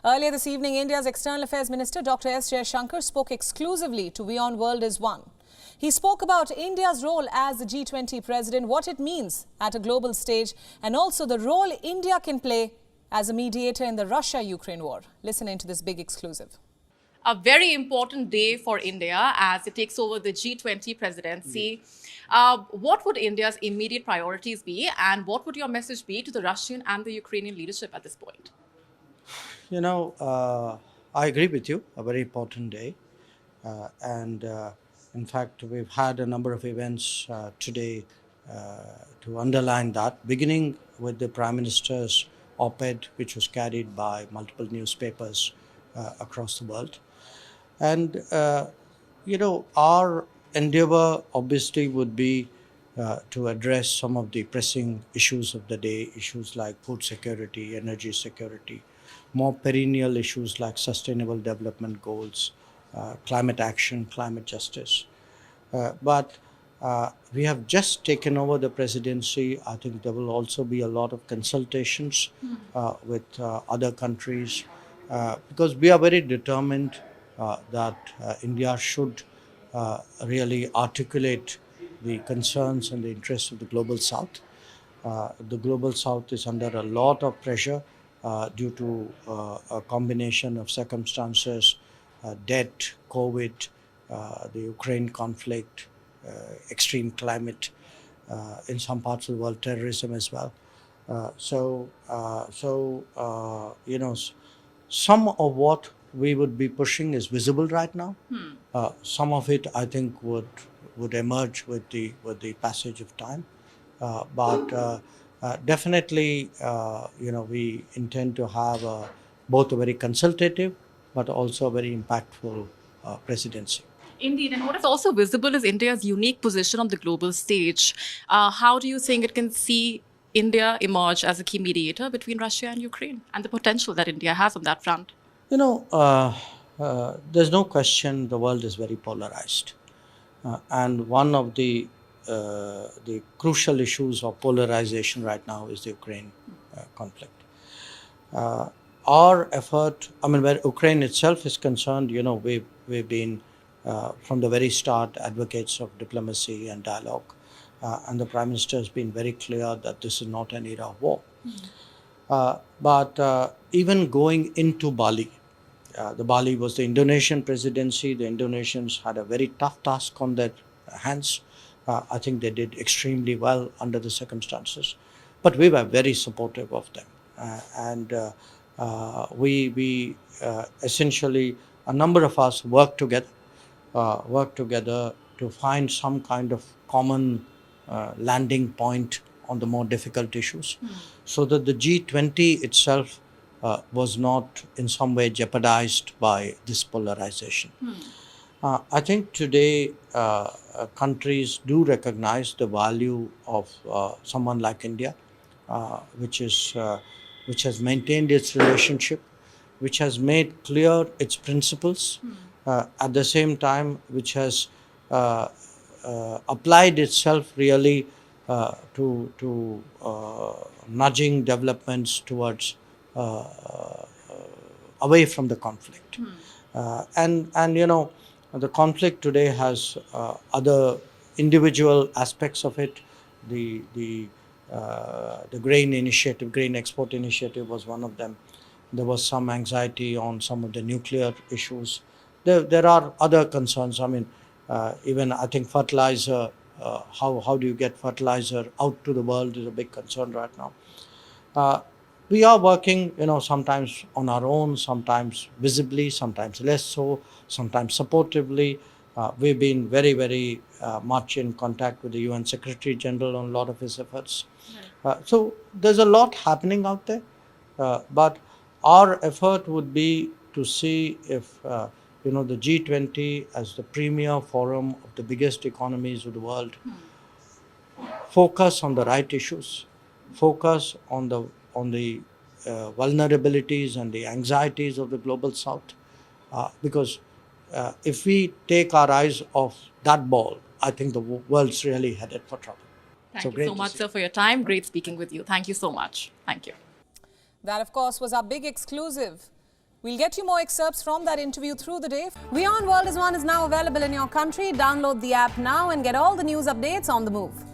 Earlier this evening, India's External Affairs Minister Dr. S. Jaishankar spoke exclusively to WION World is One. He spoke about India's role as the G20 president, what it means at a global stage, and also the role India can play as a mediator in the Russia-Ukraine war. Listen into this big exclusive. A very important day for India as it takes over the G20 presidency. What would India's immediate priorities be, and what would your message be to the Russian and the Ukrainian leadership at this point? You know, I agree with you, a very important day. In fact, we've had a number of events today to underline that, beginning with the Prime Minister's op-ed, which was carried by multiple newspapers across the world. And, our endeavor obviously would be to address some of the pressing issues of the day, issues like food security, energy security, more perennial issues like sustainable development goals, climate action, climate justice. But we have just taken over the presidency. I think there will also be a lot of consultations with other countries because we are very determined that India should really articulate the concerns and the interests of the Global South. The Global South is under a lot of pressure due to a combination of circumstances, debt, COVID, the Ukraine conflict, extreme climate, in some parts of the world, terrorism as well. Some of what we would be pushing is visible right now. Some of it, I think, would emerge with the passage of time. Definitely, we intend to have both a very consultative but also a very impactful presidency. Indeed, and what is also visible is India's unique position on the global stage. How do you think it can see India emerge as a key mediator between Russia and Ukraine, and the potential that India has on that front? There's no question the world is very polarized. And one of the crucial issues of polarization right now is the Ukraine conflict. Our effort, where Ukraine itself is concerned, we've been from the very start advocates of diplomacy and dialogue. And the Prime Minister has been very clear that this is not an era of war. But even going into Bali, the Bali was the Indonesian presidency. The Indonesians had a very tough task on their hands. I think they did extremely well under the circumstances. But we were very supportive of them. We essentially, a number of us worked together to find some kind of common landing point on the more difficult issues, so that the G20 itself was not in some way jeopardized by this polarization. I think today countries do recognize the value of someone like India, which has maintained its relationship, which has made clear its principles, at the same time which has applied itself really to nudging developments towards away from the conflict. The conflict today has other individual aspects of it. The grain initiative, grain export initiative was one of them. There was some anxiety on some of the nuclear issues. There are other concerns. Even I think fertilizer, how do you get fertilizer out to the world is a big concern right now. We are working, sometimes on our own, sometimes visibly, sometimes less so, sometimes supportively. We've been very, very much in contact with the UN Secretary General on a lot of his efforts. So there's a lot happening out there. But our effort would be to see if, the G20 as the premier forum of the biggest economies of the world, focus on the right issues, focus on the vulnerabilities and the anxieties of the Global South. Because if we take our eyes off that ball, I think the world's really headed for trouble. Thank you so much, sir, for your time. Great speaking with you. Thank you so much. Thank you. That, of course, was our big exclusive We'll get you more excerpts from that interview through the day. WION World is One is now available in your country. Download the app now and get all the news updates on the move.